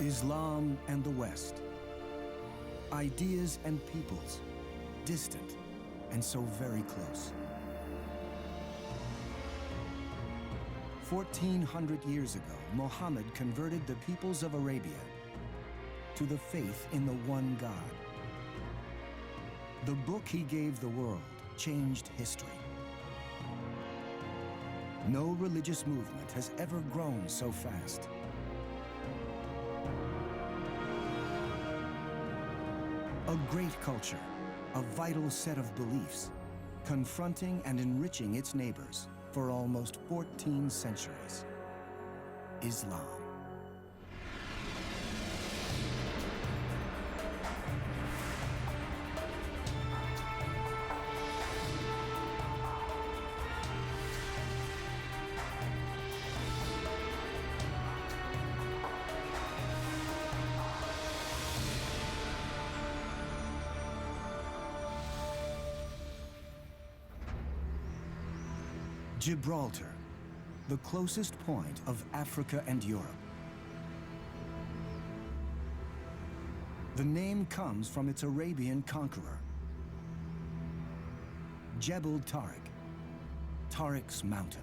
Islam and the West. Ideas and peoples, distant and so very close. 1400 years ago, Mohammed converted the peoples of Arabia to the faith in the one God. The book he gave the world changed history. No religious movement has ever grown so fast. A great culture, a vital set of beliefs, confronting and enriching its neighbors for almost 14 centuries. Islam. Gibraltar, the closest point of Africa and Europe. The name comes from its Arabian conqueror, Jebel Tariq, Tariq's mountain.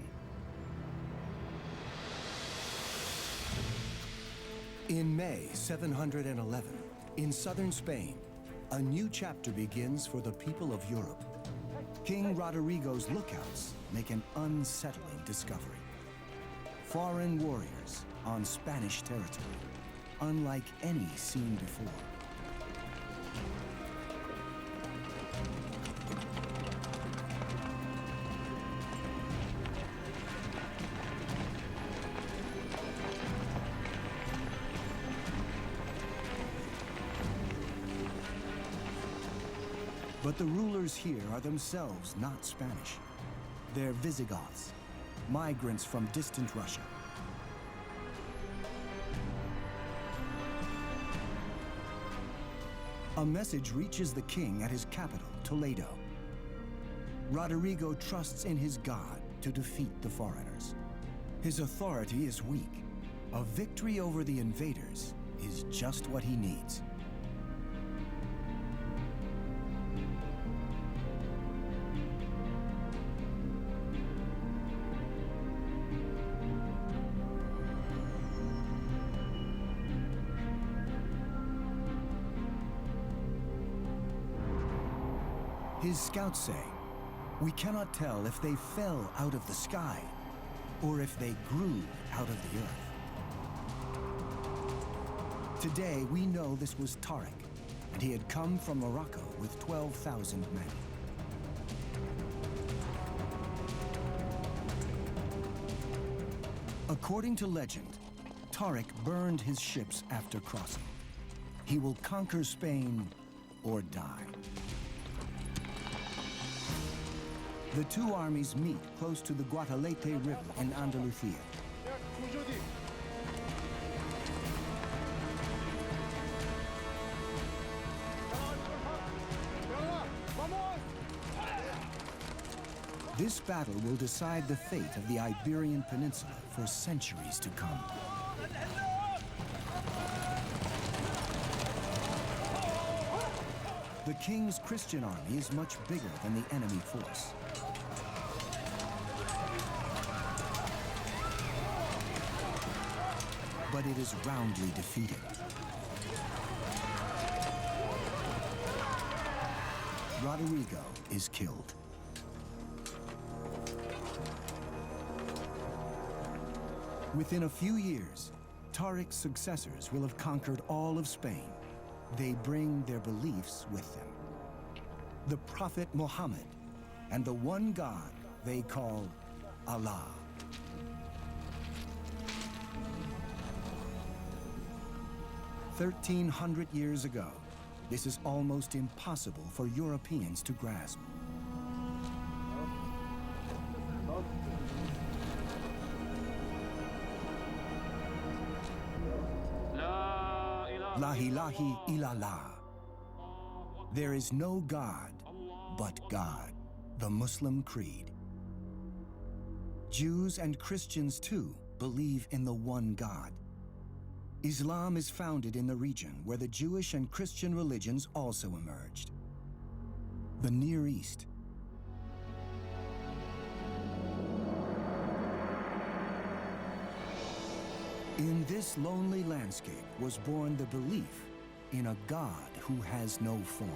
In May 711, in southern Spain, a new chapter begins for the people of Europe. King Rodrigo's lookouts make an unsettling discovery. Foreign warriors on Spanish territory, unlike any seen before. But the rulers here are themselves not Spanish. They're Visigoths, migrants from distant Russia. A message reaches the king at his capital, Toledo. Rodrigo trusts in his God to defeat the foreigners. His authority is weak. A victory over the invaders is just what he needs. His scouts say, we cannot tell if they fell out of the sky or if they grew out of the earth. Today, we know this was Tariq, and he had come from Morocco with 12,000 men. According to legend, Tariq burned his ships after crossing. He will conquer Spain or die. The two armies meet close to the Guadalete River in Andalusia. This battle will decide the fate of the Iberian Peninsula for centuries to come. The king's Christian army is much bigger than the enemy force. But it is roundly defeated. Rodrigo is killed. Within a few years, Tariq's successors will have conquered all of Spain. They bring their beliefs with them. The Prophet Mohammed and the one God they call Allah. 1,300 years ago, this is almost impossible for Europeans to grasp. La ilaha illallah. There is no God but God, the Muslim creed. Jews and Christians too believe in the one God. Islam is founded in the region where the Jewish and Christian religions also emerged, the Near East. In this lonely landscape was born the belief in a God who has no form.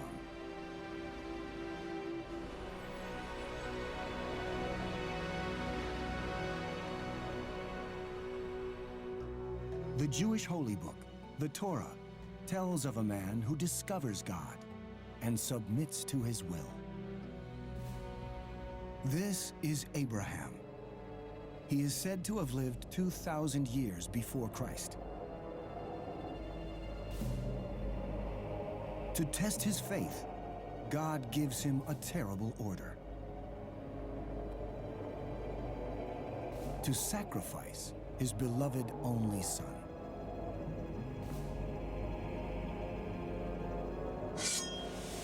The Jewish holy book, the Torah, tells of a man who discovers God and submits to his will. This is Abraham. He is said to have lived 2,000 years before Christ. To test his faith, God gives him a terrible order: to sacrifice his beloved only son.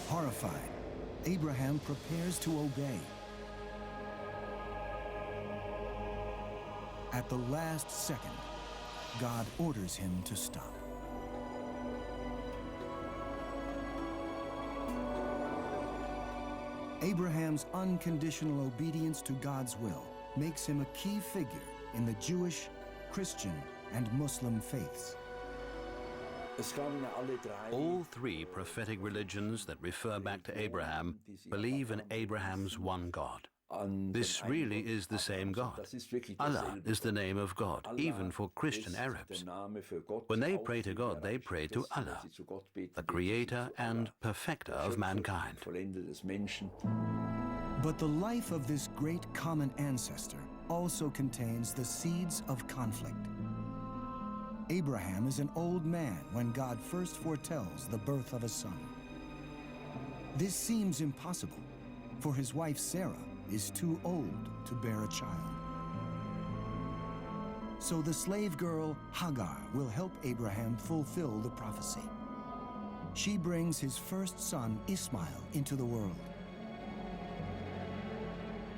Horrified, Abraham prepares to obey. At the last second, God orders him to stop. Abraham's unconditional obedience to God's will makes him a key figure in the Jewish, Christian, and Muslim faiths. All three prophetic religions that refer back to Abraham believe in Abraham's one God. This really is the same God. Allah is the name of God, even for Christian Arabs. When they pray to God, they pray to Allah, the creator and perfecter of mankind. But the life of this great common ancestor also contains the seeds of conflict. Abraham is an old man when God first foretells the birth of a son. This seems impossible, for his wife Sarah is too old to bear a child. So the slave girl Hagar will help Abraham fulfill the prophecy. She brings his first son Ismail into the world.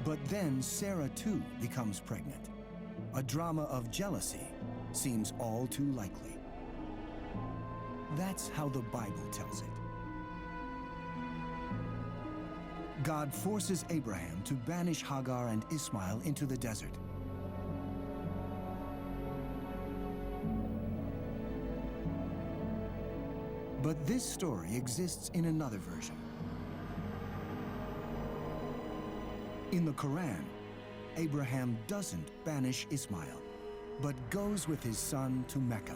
But then Sarah too becomes pregnant. A drama of jealousy seems all too likely. That's how the Bible tells it. God forces Abraham to banish Hagar and Ismail into the desert. But this story exists in another version. In the Quran, Abraham doesn't banish Ismail, but goes with his son to Mecca.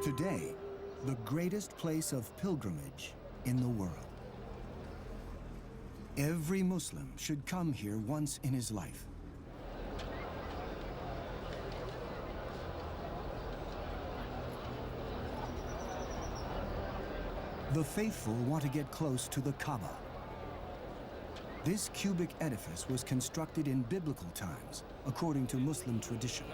Today, the greatest place of pilgrimage in the world. Every Muslim should come here once in his life. The faithful want to get close to the Kaaba. This cubic edifice was constructed in biblical times, according to Muslim tradition.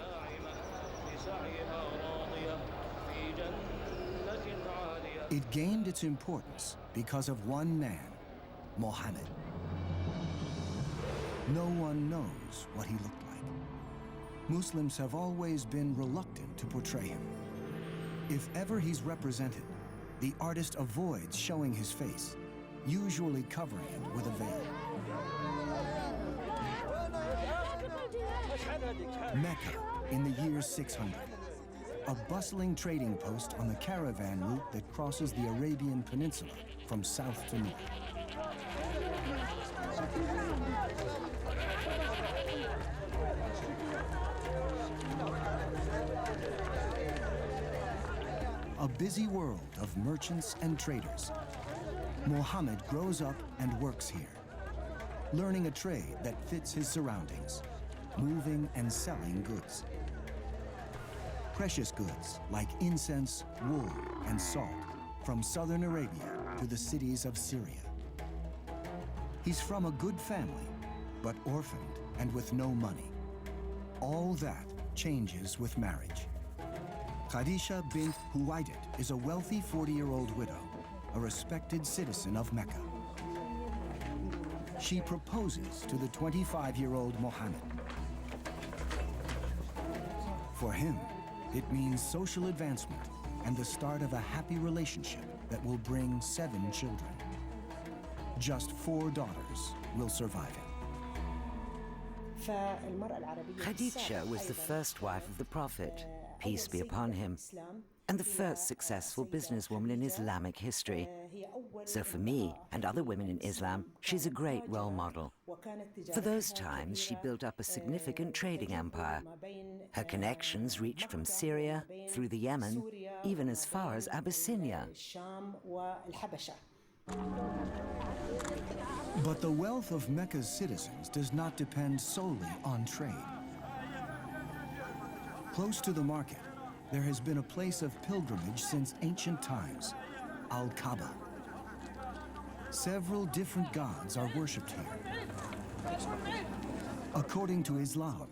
It gained its importance because of one man, Mohammed. No one knows what he looked like. Muslims have always been reluctant to portray him. If ever he's represented, the artist avoids showing his face, usually covering it with a veil. Mecca in the year 600, a bustling trading post on the caravan route that crosses the Arabian Peninsula from south to north. A busy world of merchants and traders. Mohammed grows up and works here, learning a trade that fits his surroundings, moving and selling goods. Precious goods like incense, wool, and salt from southern Arabia to the cities of Syria. He's from a good family, but orphaned and with no money. All that changes with marriage. Khadija bint Huwaydid is a wealthy 40-year-old widow, a respected citizen of Mecca. She proposes to the 25-year-old Mohammed. For him, it means social advancement and the start of a happy relationship that will bring 7 children. Just 4 daughters will survive him. Khadija was the first wife of the Prophet, peace be upon him, and the first successful businesswoman in Islamic history. So for me and other women in Islam, she's a great role model. For those times, she built up a significant trading empire. Her connections reached from Syria, through the Yemen, even as far as Abyssinia. But the wealth of Mecca's citizens does not depend solely on trade. Close to the market, there has been a place of pilgrimage since ancient times, Al-Kaaba. Several different gods are worshipped here. According to Islam,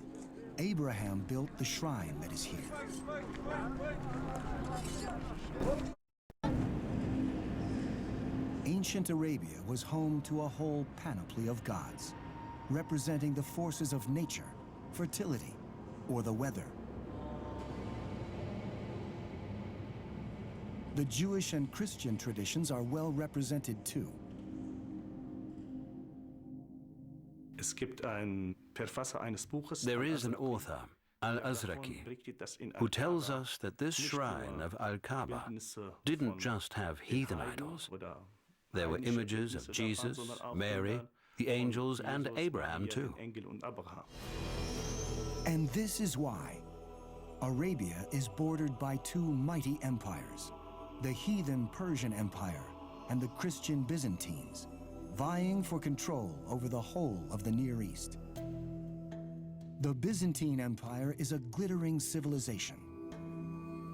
Abraham built the shrine that is here. Ancient Arabia was home to a whole panoply of gods, representing the forces of nature, fertility, or the weather. The Jewish and Christian traditions are well represented too. There is an author, Al-Azraqi, who tells us that this shrine of Al-Kaaba didn't just have heathen idols. There were images of Jesus, Mary, the angels, and Abraham too. And this is why Arabia is bordered by 2 mighty empires, the heathen Persian Empire and the Christian Byzantines, vying for control over the whole of the Near East. The Byzantine Empire is a glittering civilization.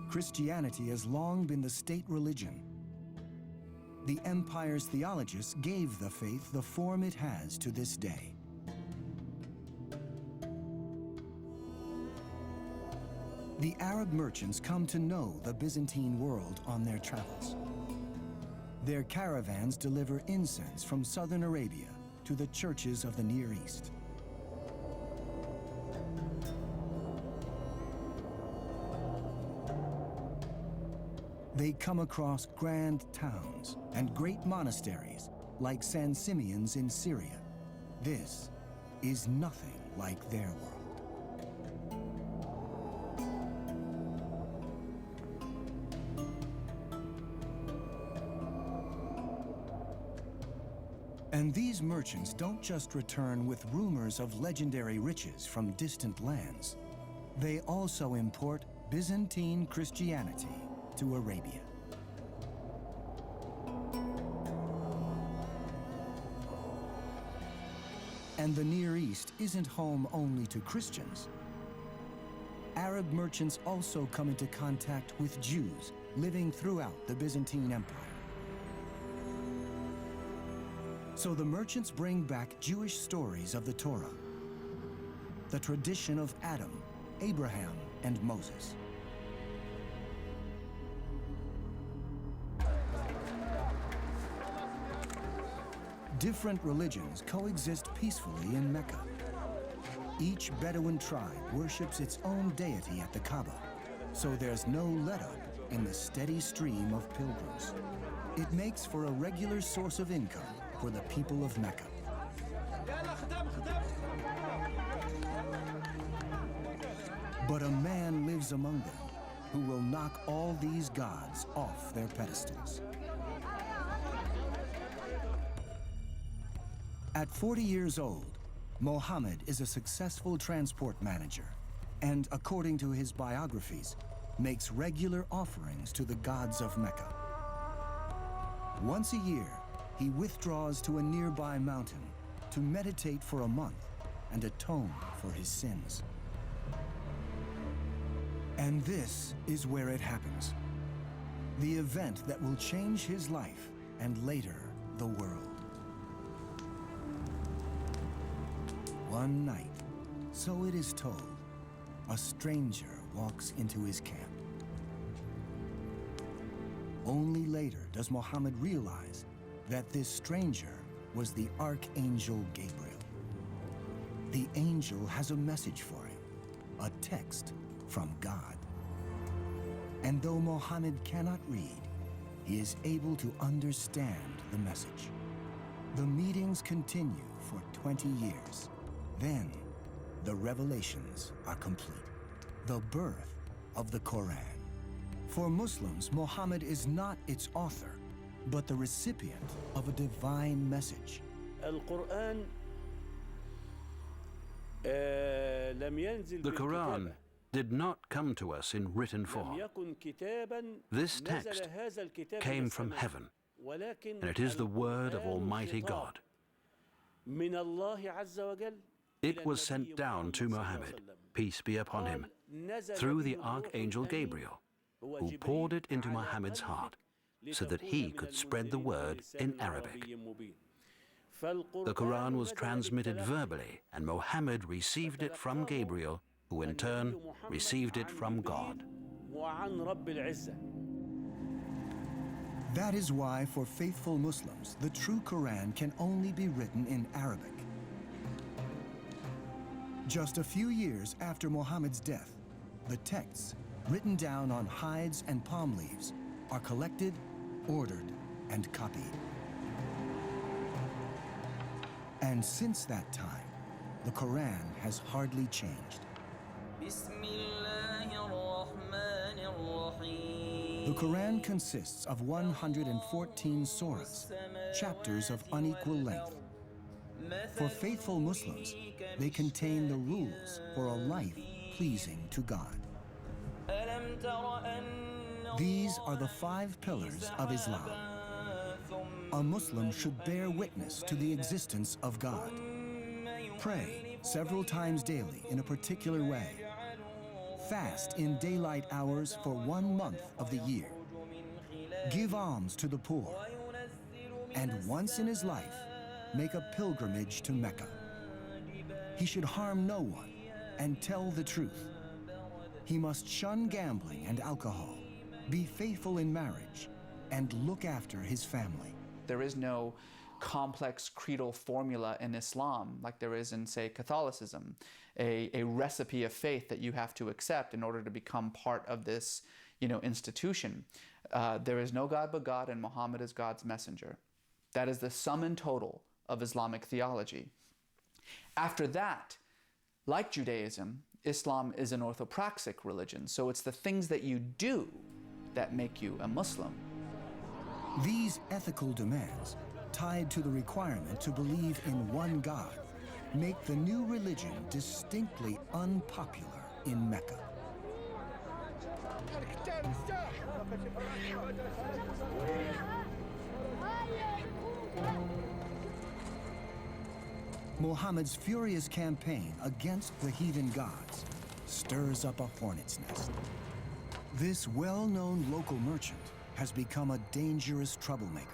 Christianity has long been the state religion. The empire's theologists gave the faith the form it has to this day. The Arab merchants come to know the Byzantine world on their travels. Their caravans deliver incense from southern Arabia to the churches of the Near East. They come across grand towns and great monasteries like San Simeon's in Syria. This is nothing like their world. And these merchants don't just return with rumors of legendary riches from distant lands. They also import Byzantine Christianity to Arabia. And the Near East isn't home only to Christians. Arab merchants also come into contact with Jews living throughout the Byzantine Empire. So the merchants bring back Jewish stories of the Torah, the tradition of Adam, Abraham, and Moses. Different religions coexist peacefully in Mecca. Each Bedouin tribe worships its own deity at the Kaaba, so there's no let-up in the steady stream of pilgrims. It makes for a regular source of income for the people of Mecca. But a man lives among them who will knock all these gods off their pedestals. At 40 years old, Mohammed is a successful transport manager and, according to his biographies, makes regular offerings to the gods of Mecca. Once a year, he withdraws to a nearby mountain to meditate for a month and atone for his sins. And this is where it happens. The event that will change his life and later the world. One night, so it is told, a stranger walks into his camp. Only later does Muhammad realize that this stranger was the Archangel Gabriel. The angel has a message for him, a text from God. And though Mohammed cannot read, he is able to understand the message. The meetings continue for 20 years. Then, the revelations are complete. The birth of the Koran. For Muslims, Mohammed is not its author, but the recipient of a divine message. The Quran did not come to us in written form. This text came from heaven, and it is the word of Almighty God. It was sent down to Muhammad, peace be upon him, through the Archangel Gabriel, who poured it into Muhammad's heart so that he could spread the word in Arabic. The Quran was transmitted verbally, and Muhammad received it from Gabriel, who in turn received it from God. That is why, for faithful Muslims, the true Quran can only be written in Arabic. Just a few years after Muhammad's death, the texts, written down on hides and palm leaves, are collected, ordered, and copied. And since that time, the Quran has hardly changed. The Quran consists of 114 surahs, chapters of unequal length. For faithful Muslims, they contain the rules for a life pleasing to God. These are the 5 pillars of Islam. A Muslim should bear witness to the existence of God. Pray several times daily in a particular way. Fast in daylight hours for 1 month of the year. Give alms to the poor. And once in his life, make a pilgrimage to Mecca. He should harm no one and tell the truth. He must shun gambling and alcohol, be faithful in marriage, and look after his family. There is no complex creedal formula in Islam like there is in, say, Catholicism, a recipe of faith that you have to accept in order to become part of this, institution. There is no God but God, and Muhammad is God's messenger. That is the sum and total of Islamic theology. After that, like Judaism, Islam is an orthopraxic religion, so it's the things that you do that make you a Muslim. These ethical demands, tied to the requirement to believe in one God, make the new religion distinctly unpopular in Mecca. Muhammad's furious campaign against the heathen gods stirs up a hornet's nest. This well-known local merchant has become a dangerous troublemaker,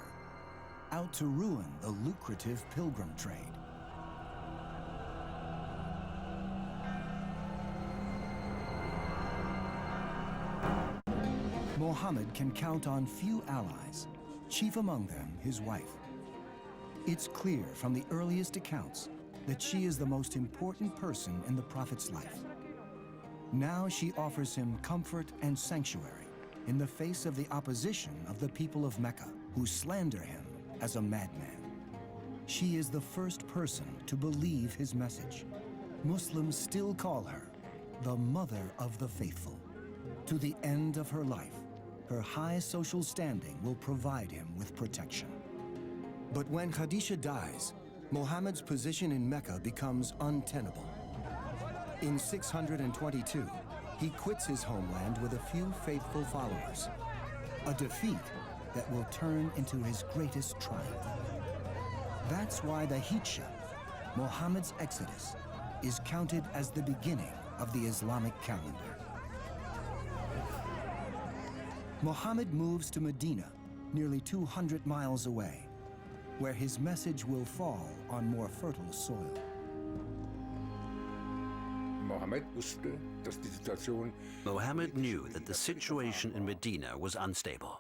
out to ruin the lucrative pilgrim trade. Muhammad can count on few allies, chief among them his wife. It's clear from the earliest accounts that she is the most important person in the Prophet's life. Now she offers him comfort and sanctuary in the face of the opposition of the people of Mecca, who slander him as a madman. She is the first person to believe his message. Muslims still call her the mother of the faithful. To the end of her life, her high social standing will provide him with protection. But when Khadija dies, Muhammad's position in Mecca becomes untenable. In 622, he quits his homeland with a few faithful followers, a defeat that will turn into his greatest triumph. That's why the Hijra, Muhammad's exodus, is counted as the beginning of the Islamic calendar. Muhammad moves to Medina, nearly 200 miles away, where his message will fall on more fertile soil. Mohammed knew that the situation in Medina was unstable.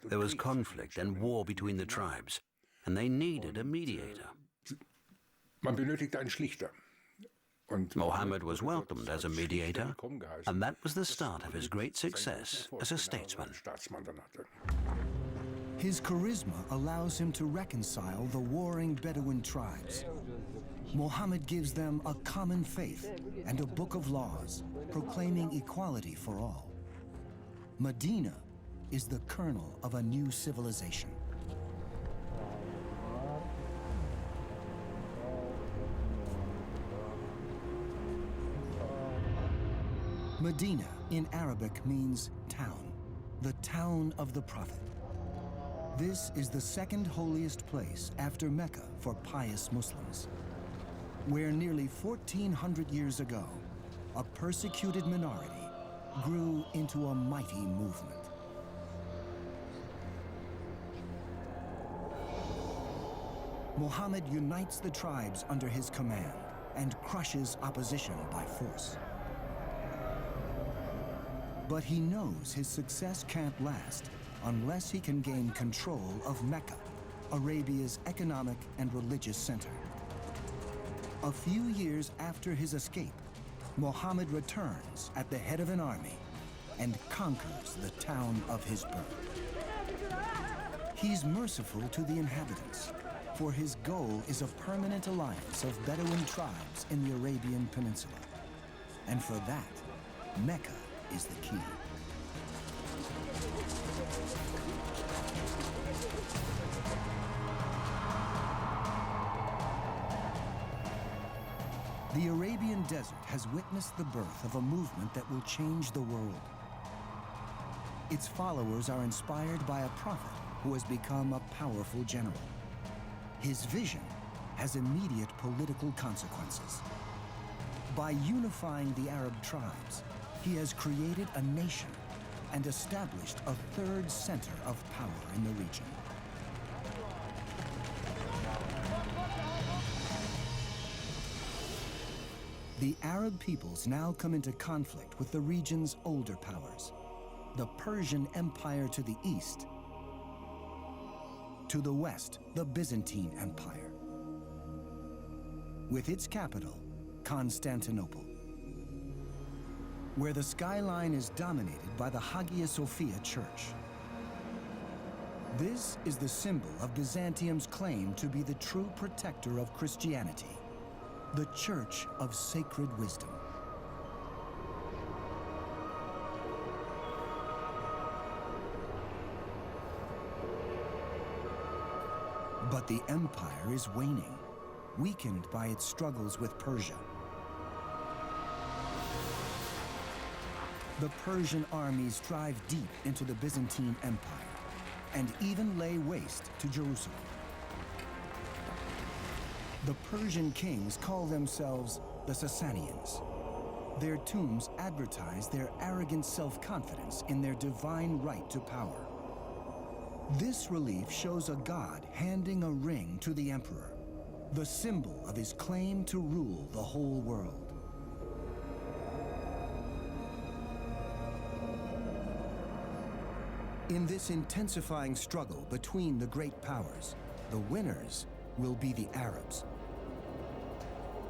There was conflict and war between the tribes, and they needed a mediator. Mohammed was welcomed as a mediator, and that was the start of his great success as a statesman. His charisma allows him to reconcile the warring Bedouin tribes. Mohammed gives them a common faith and a book of laws, proclaiming equality for all. Medina is the kernel of a new civilization. Medina in Arabic means town, the town of the Prophet. This is the second holiest place after Mecca for pious Muslims, where nearly 1,400 years ago, a persecuted minority grew into a mighty movement. Muhammad unites the tribes under his command and crushes opposition by force. But he knows his success can't last unless he can gain control of Mecca, Arabia's economic and religious center. A few years after his escape, Muhammad returns at the head of an army and conquers the town of his birth. He's merciful to the inhabitants, for his goal is a permanent alliance of Bedouin tribes in the Arabian Peninsula. And for that, Mecca is the key. The Arabian desert has witnessed the birth of a movement that will change the world. Its followers are inspired by a prophet who has become a powerful general. His vision has immediate political consequences. By unifying the Arab tribes, he has created a nation and established a third center of power in the region. The Arab peoples now come into conflict with the region's older powers, the Persian Empire to the east, to the west, the Byzantine Empire, with its capital, Constantinople, where the skyline is dominated by the Hagia Sophia Church. This is the symbol of Byzantium's claim to be the true protector of Christianity, the Church of Sacred Wisdom. But the empire is waning, weakened by its struggles with Persia. The Persian armies drive deep into the Byzantine Empire and even lay waste to Jerusalem. The Persian kings call themselves the Sasanians. Their tombs advertise their arrogant self-confidence in their divine right to power. This relief shows a god handing a ring to the emperor, the symbol of his claim to rule the whole world. In this intensifying struggle between the great powers, the winners will be the Arabs.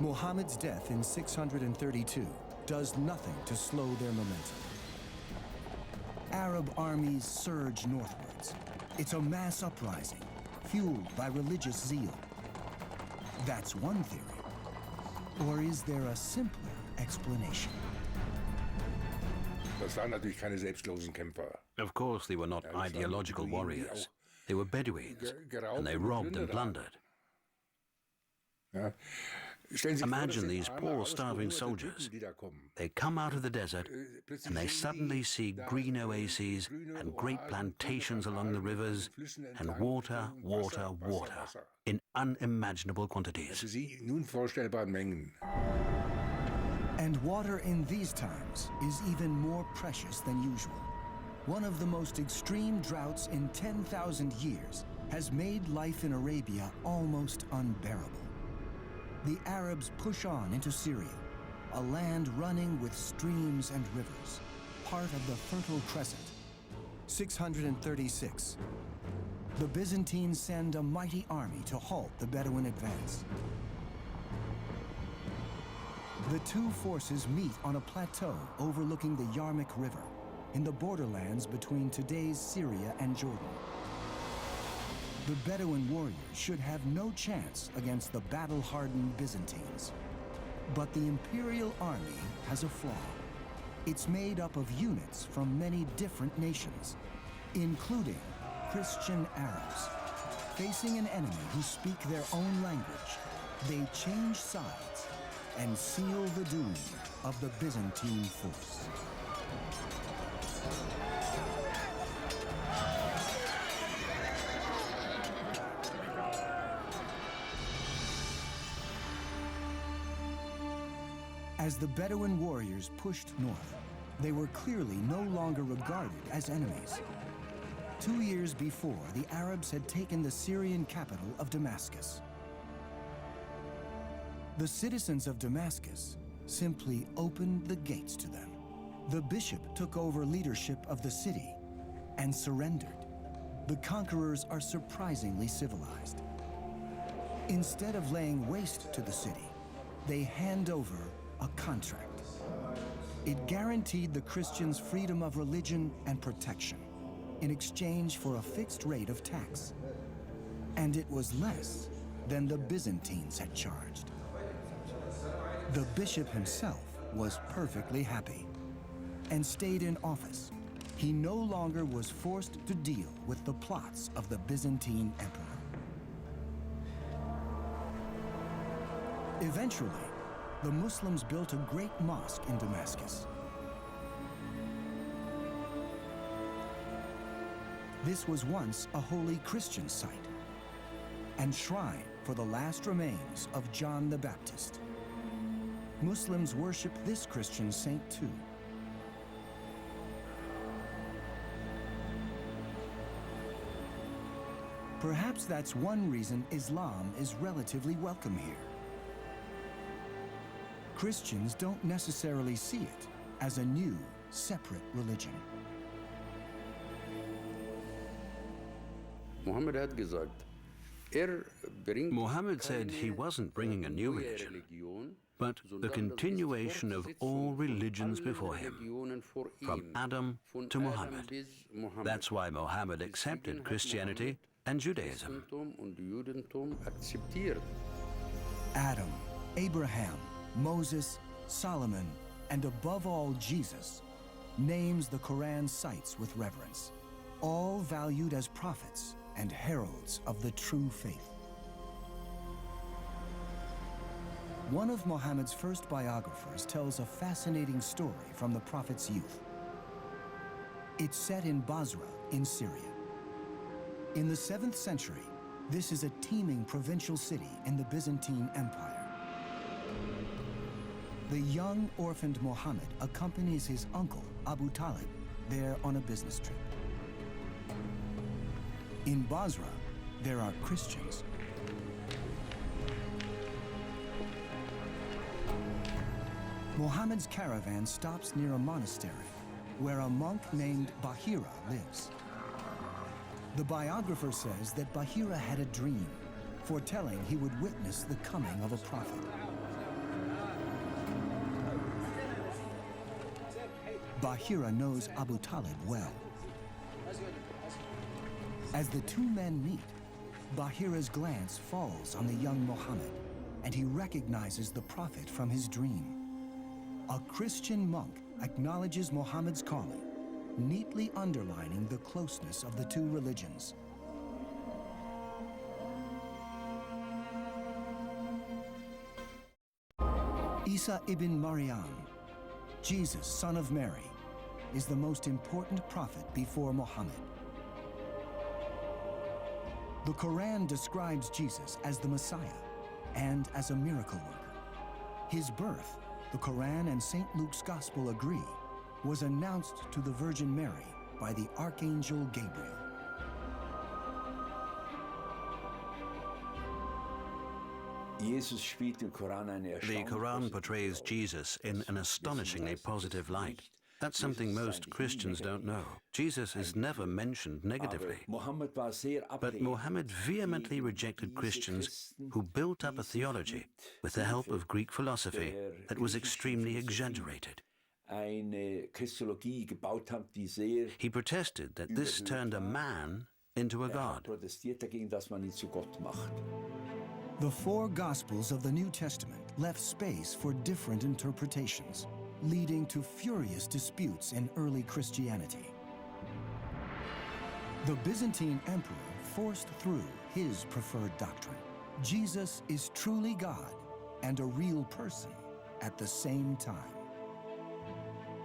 Muhammad's death in 632 does nothing to slow their momentum. Arab armies surge northwards. It's a mass uprising, fueled by religious zeal. That's one theory. Or is there a simpler explanation? Of course, they were not ideological warriors. They were Bedouins, and they robbed and plundered. Imagine these poor, starving soldiers. They come out of the desert, and they suddenly see green oases and great plantations along the rivers, and water, water, water, in unimaginable quantities. And water in these times is even more precious than usual. One of the most extreme droughts in 10,000 years has made life in Arabia almost unbearable. The Arabs push on into Syria, a land running with streams and rivers, part of the Fertile Crescent. 636. The Byzantines send a mighty army to halt the Bedouin advance. The two forces meet on a plateau overlooking the Yarmouk River in the borderlands between today's Syria and Jordan. The Bedouin warriors should have no chance against the battle-hardened Byzantines. But the imperial army has a flaw. It's made up of units from many different nations, including Christian Arabs. Facing an enemy who speak their own language, they change sides and seal the doom of the Byzantine force. As the Bedouin warriors pushed north, they were clearly no longer regarded as enemies. 2 years before, the Arabs had taken the Syrian capital of Damascus. The citizens of Damascus simply opened the gates to them. The bishop took over leadership of the city and surrendered. The conquerors are surprisingly civilized. Instead of laying waste to the city, they hand over a contract. It guaranteed the Christians freedom of religion and protection in exchange for a fixed rate of tax. And it was less than the Byzantines had charged. The bishop himself was perfectly happy and stayed in office. He no longer was forced to deal with the plots of the Byzantine emperor. Eventually, the Muslims built a great mosque in Damascus. This was once a holy Christian site and shrine for the last remains of John the Baptist. Muslims worship this Christian saint too. Perhaps that's one reason Islam is relatively welcome here. Christians don't necessarily see it as a new, separate religion. Mohammed said he wasn't bringing a new religion, but the continuation of all religions before him, from Adam to Muhammad. That's why Mohammed accepted Christianity and Judaism. Adam, Abraham, Moses, Solomon, and above all Jesus, names the Koran cites with reverence, all valued as prophets and heralds of the true faith. One of Muhammad's first biographers tells a fascinating story from the prophet's youth. It's set in Basra in Syria. In the 7th century, this is a teeming provincial city in the Byzantine Empire. The young orphaned Muhammad accompanies his uncle, Abu Talib, there on a business trip. In Basra, there are Christians. Muhammad's caravan stops near a monastery where a monk named Bahira lives. The biographer says that Bahira had a dream, foretelling he would witness the coming of a prophet. Bahira knows Abu Talib well. As the two men meet, Bahira's glance falls on the young Muhammad, and he recognizes the prophet from his dream. A Christian monk acknowledges Muhammad's calling, neatly underlining the closeness of the two religions. Isa ibn Maryam, Jesus, son of Mary, is the most important prophet before Muhammad. The Quran describes Jesus as the Messiah and as a miracle worker. His birth, the Quran and St. Luke's Gospel agree, was announced to the Virgin Mary by the Archangel Gabriel. The Quran portrays Jesus in an astonishingly positive light. That's something most Christians don't know. Jesus is never mentioned negatively. But Mohammed vehemently rejected Christians who built up a theology with the help of Greek philosophy that was extremely exaggerated. He protested that this turned a man into a god. The four Gospels of the New Testament left space for different interpretations, leading to furious disputes in early Christianity. The Byzantine emperor forced through his preferred doctrine. Jesus is truly God and a real person at the same time.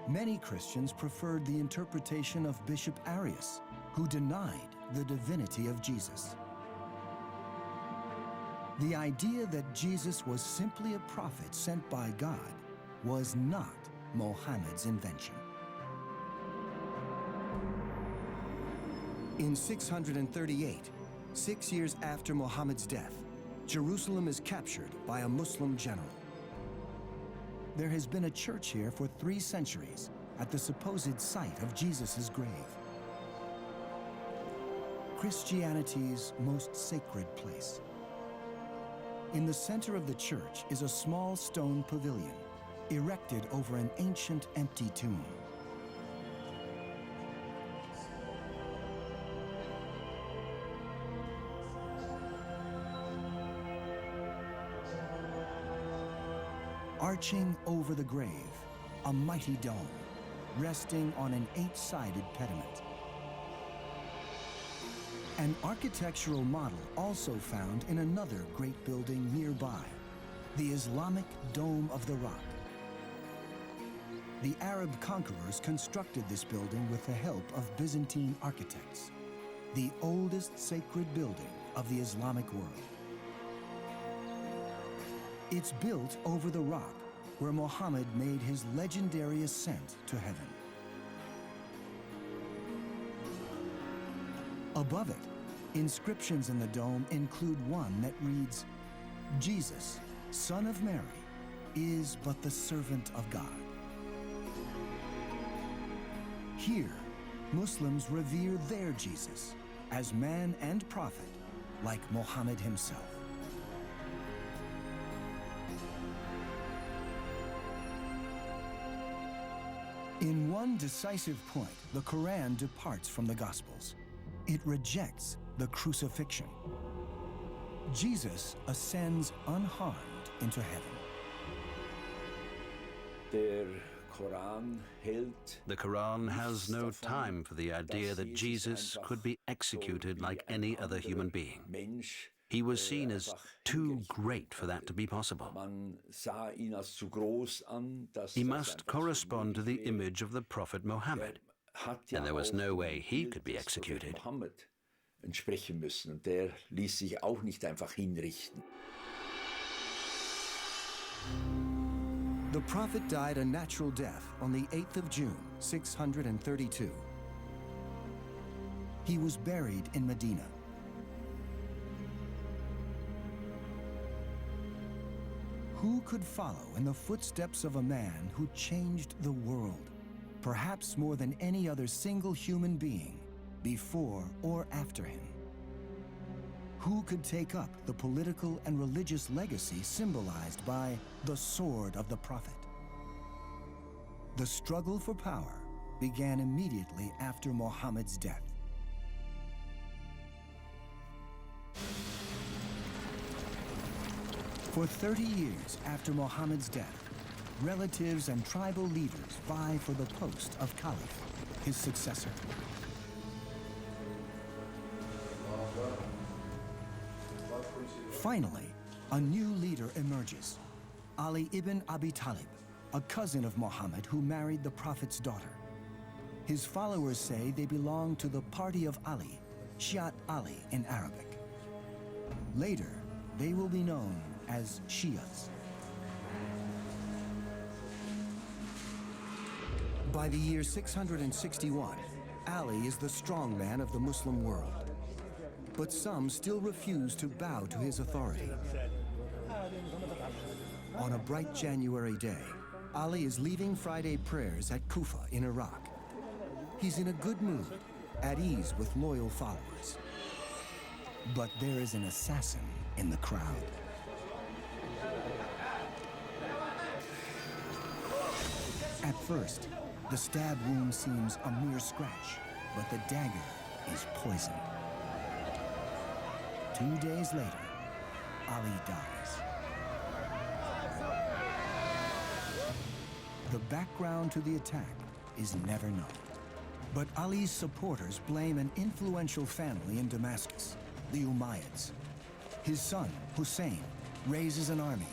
Many Christians preferred the interpretation of Bishop Arius, who denied the divinity of Jesus. The idea that Jesus was simply a prophet sent by God was not Mohammed's invention. In 638, 6 years after Muhammad's death, Jerusalem is captured by a Muslim general. There has been a church here for 3 centuries at the supposed site of Jesus' grave. Christianity's most sacred place. In the center of the church is a small stone pavilion, erected over an ancient empty tomb. Arching over the grave, a mighty dome, resting on an 8-sided pediment. An architectural model also found in another great building nearby, the Islamic Dome of the Rock. The Arab conquerors constructed this building with the help of Byzantine architects, the oldest sacred building of the Islamic world. It's built over the rock where Muhammad made his legendary ascent to heaven. Above it, inscriptions in the dome include one that reads, "Jesus, Son of Mary, is but the servant of God." Here, Muslims revere their Jesus as man and prophet, like Muhammad himself. In one decisive point, the Koran departs from the Gospels. It rejects the crucifixion. Jesus ascends unharmed into heaven. The Quran has no time for the idea that Jesus could be executed like any other human being. He was seen as too great for that to be possible. He must correspond to the image of the Prophet Mohammed, and there was no way he could be executed. The Prophet died a natural death on the 8th of June, 632. He was buried in Medina. Who could follow in the footsteps of a man who changed the world, perhaps more than any other single human being, before or after him? Who could take up the political and religious legacy symbolized by the sword of the Prophet? The struggle for power began immediately after Muhammad's death. For 30 years after Muhammad's death, relatives and tribal leaders vie for the post of Caliph, his successor. Finally, a new leader emerges, Ali ibn Abi Talib, a cousin of Muhammad who married the Prophet's daughter. His followers say they belong to the party of Ali, Shi'at Ali in Arabic. Later, they will be known as Shias. By the year 661, Ali is the strongman of the Muslim world. But some still refuse to bow to his authority. On a bright January day, Ali is leaving Friday prayers at Kufa in Iraq. He's in a good mood, at ease with loyal followers. But there is an assassin in the crowd. At first, the stab wound seems a mere scratch, but the dagger is poison. 2 days later, Ali dies. The background to the attack is never known. But Ali's supporters blame an influential family in Damascus, the Umayyads. His son, Hussein, raises an army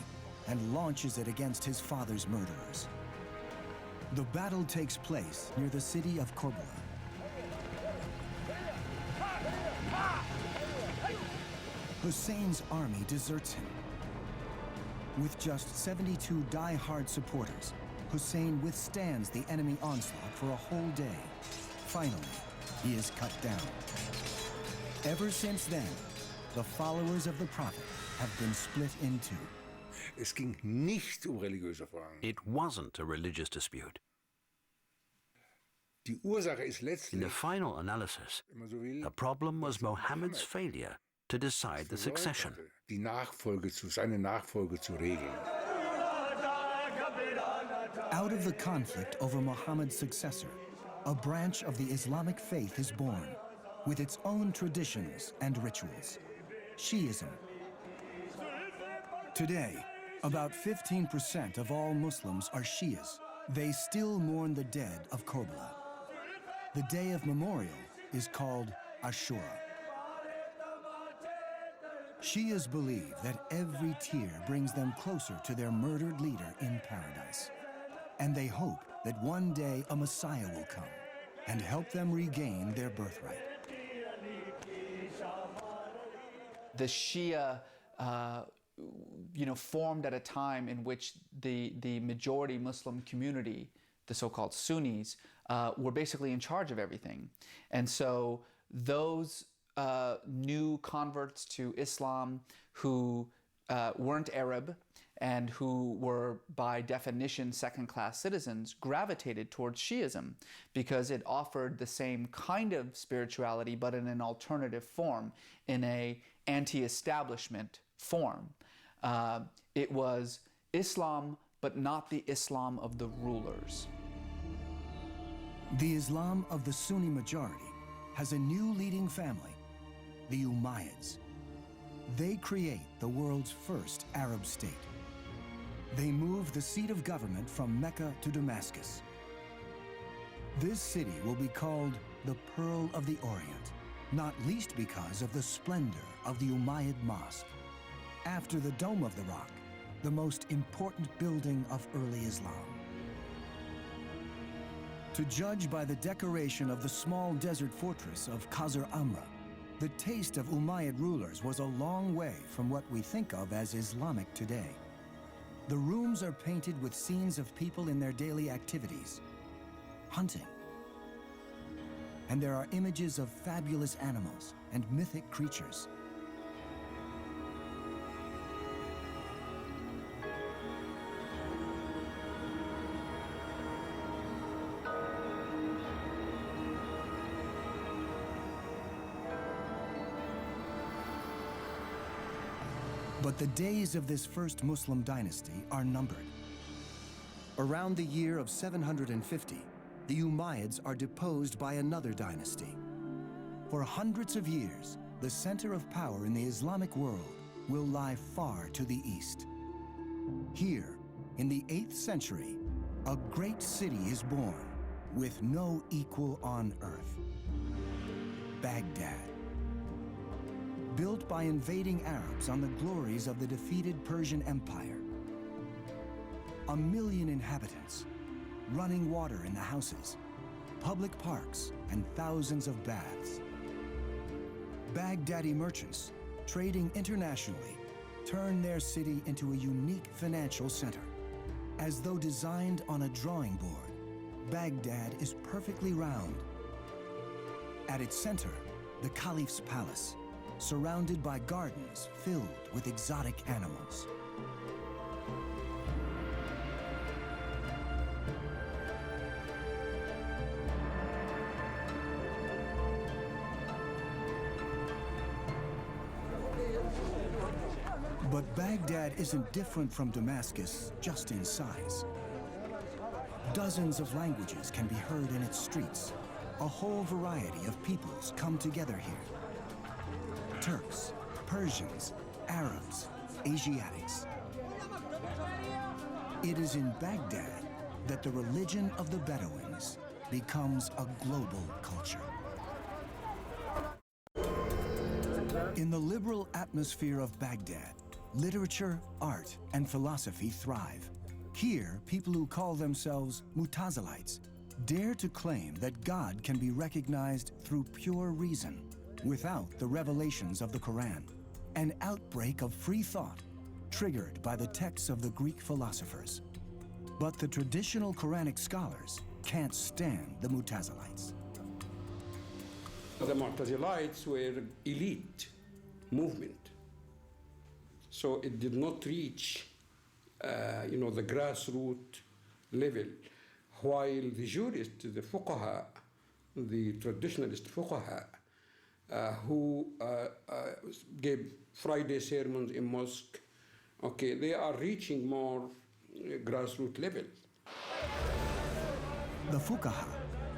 and launches it against his father's murderers. The battle takes place near the city of Korbala. Hussein's army deserts him. With just 72 die-hard supporters, Hussein withstands the enemy onslaught for a whole day. Finally, he is cut down. Ever since then, the followers of the Prophet have been split in two. Es ging nicht religiöse Fragen. It wasn't a religious dispute. Die Ursache ist In letztlich, the final analysis, wenn man so will, the problem was Mohammed's failure to decide the succession. die seine Nachfolge zu regeln. Out of the conflict over Muhammad's successor, a branch of the Islamic faith is born, with its own traditions and rituals, Shiism. Today, about 15% of all Muslims are Shias. They still mourn the dead of Korbala. The day of memorial is called Ashura. Shias believe that every tear brings them closer to their murdered leader in paradise. And they hope that one day a Messiah will come and help them regain their birthright. The Shia, formed at a time in which the majority Muslim community, the so-called Sunnis, were basically in charge of everything. And so those new converts to Islam who weren't Arab and who were by definition second-class citizens gravitated towards Shiism because it offered the same kind of spirituality but in an alternative form, in a anti-establishment form. It was Islam, but not the Islam of the rulers. The Islam of the Sunni majority has a new leading family, the Umayyads. They create the world's first Arab state. They move the seat of government from Mecca to Damascus. This city will be called the Pearl of the Orient, not least because of the splendor of the Umayyad Mosque. After the Dome of the Rock, the most important building of early Islam. To judge by the decoration of the small desert fortress of Qasr Amra, the taste of Umayyad rulers was a long way from what we think of as Islamic today. The rooms are painted with scenes of people in their daily activities, hunting. And there are images of fabulous animals and mythic creatures. But the days of this first Muslim dynasty are numbered. Around the year of 750, the Umayyads are deposed by another dynasty. For hundreds of years, the center of power in the Islamic world will lie far to the east. Here, in the 8th century, a great city is born with no equal on earth: Baghdad. Built by invading Arabs on the glories of the defeated Persian Empire. 1 million inhabitants, running water in the houses, public parks, and thousands of baths. Baghdadi merchants, trading internationally, turn their city into a unique financial center. As though designed on a drawing board, Baghdad is perfectly round. At its center, the Caliph's palace, surrounded by gardens filled with exotic animals. But Baghdad isn't different from Damascus just in size. Dozens of languages can be heard in its streets. A whole variety of peoples come together here. Turks, Persians, Arabs, Asiatics. It is in Baghdad that the religion of the Bedouins becomes a global culture. In the liberal atmosphere of Baghdad, literature, art, and philosophy thrive. Here, people who call themselves Mutazilites dare to claim that God can be recognized through pure reason, without the revelations of the Quran, an outbreak of free thought triggered by the texts of the Greek philosophers. But the traditional Quranic scholars can't stand the Mutazilites. The Mu'tazilites were elite movement, so it did not reach the grassroots level, while the jurists, the fuqaha, the traditionalist fuqaha, who gave Friday sermons in mosque, okay, they are reaching more grassroots level. The fuqaha,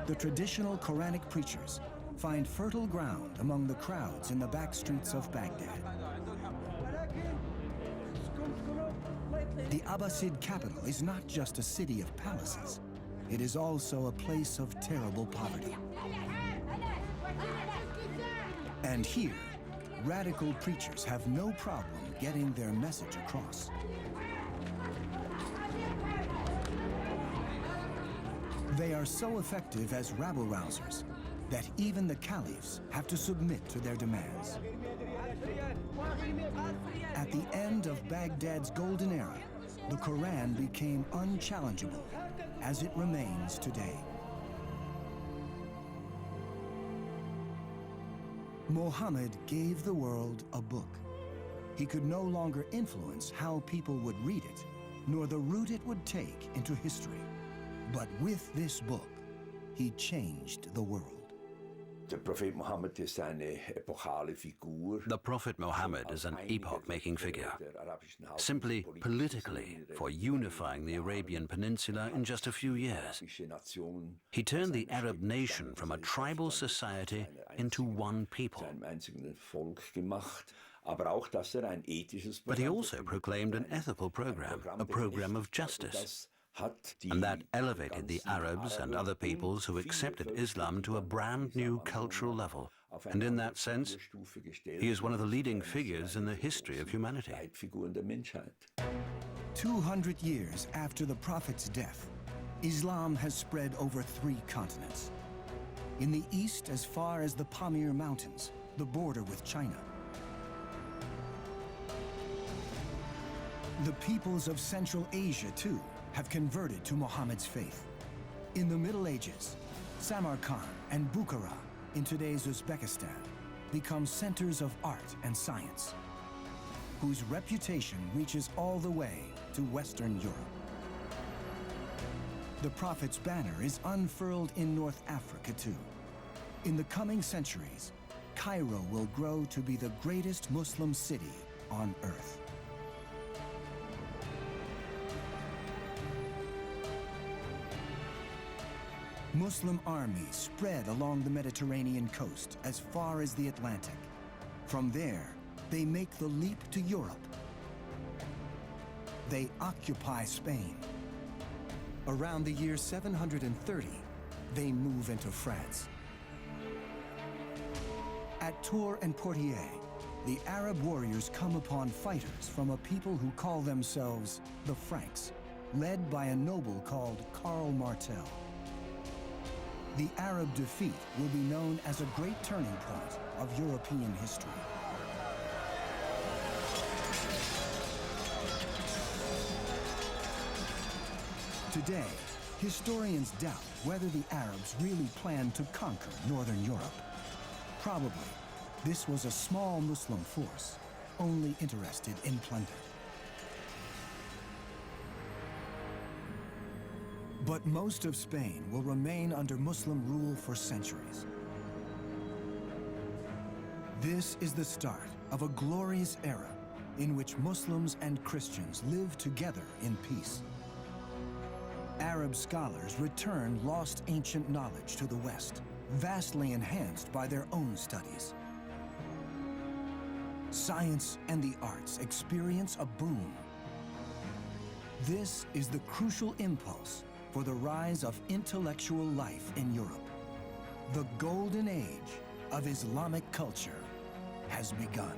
the traditional Quranic preachers, find fertile ground among the crowds in the back streets of Baghdad. The Abbasid capital is not just a city of palaces. It is also a place of terrible poverty. And here, radical preachers have no problem getting their message across. They are so effective as rabble-rousers that even the caliphs have to submit to their demands. At the end of Baghdad's golden era, the Quran became unchallengeable, as it remains today. Mohammed gave the world a book. He could no longer influence how people would read it, nor the route it would take into history. But with this book, he changed the world. The Prophet Mohammed is an epoch-making figure, simply politically for unifying the Arabian Peninsula in just a few years. He turned the Arab nation from a tribal society into one people. But he also proclaimed an ethical program, a program of justice. And that elevated the Arabs and other peoples who accepted Islam to a brand new cultural level. And in that sense, he is one of the leading figures in the history of humanity. 200 years after the Prophet's death, Islam has spread over 3 continents. In the east, as far as the Pamir Mountains, the border with China. The peoples of Central Asia, too, have converted to Muhammad's faith. In the Middle Ages, Samarkand and Bukhara in today's Uzbekistan become centers of art and science, whose reputation reaches all the way to Western Europe. The Prophet's banner is unfurled in North Africa too. In the coming centuries, Cairo will grow to be the greatest Muslim city on earth. Muslim armies spread along the Mediterranean coast as far as the Atlantic. From there, they make the leap to Europe. They occupy Spain. Around the year 730, they move into France. At Tours and Poitiers, the Arab warriors come upon fighters from a people who call themselves the Franks, led by a noble called Karl Martel. The Arab defeat will be known as a great turning point of European history. Today, historians doubt whether the Arabs really planned to conquer Northern Europe. Probably, this was a small Muslim force, only interested in plunder. But most of Spain will remain under Muslim rule for centuries. This is the start of a glorious era in which Muslims and Christians live together in peace. Arab scholars return lost ancient knowledge to the West, vastly enhanced by their own studies. Science and the arts experience a boom. This is the crucial impulse for the rise of intellectual life in Europe. The golden age of Islamic culture has begun.